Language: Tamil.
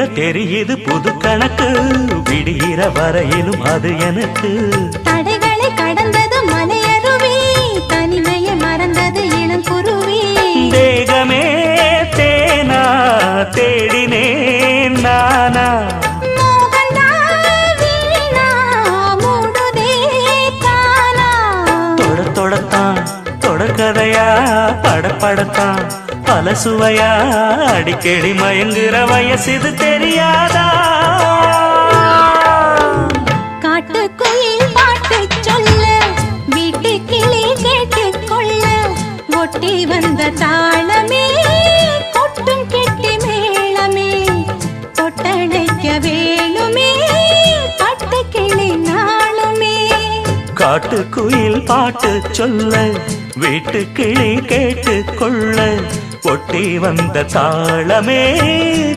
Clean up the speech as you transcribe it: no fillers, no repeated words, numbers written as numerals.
மேல தெரியுது புது கணக்கு, விடுகிற வரையிலும் அது எனக்கு. தடைகளை கடந்தது மலையருவி, தனிமையை மறந்தது இளங்குருவி. தேகமே தேனா தேடினேன் நானா, தொடத்தான் தொடர்கதையா படப்படத்தான் பல சுவையா, அடிக்கடி மயங்குற வயசு தெரியாதா? காட்டுக்குயில் பாட்டு சொல்ல, வீட்டு கிளி கேட்டுக்கொள்ள, ஒட்டி வந்த தாளமே கொட்டும் கெட்டி மேளமே, தொட்டணைக்க வேணுமே பட்டு கிளி நாளுமே. காட்டுக்குயில் பாட்டு சொல்ல, வீட்டு கிளி கேட்டுக்கொள்ள, ஒட்டி வந்த தாளமே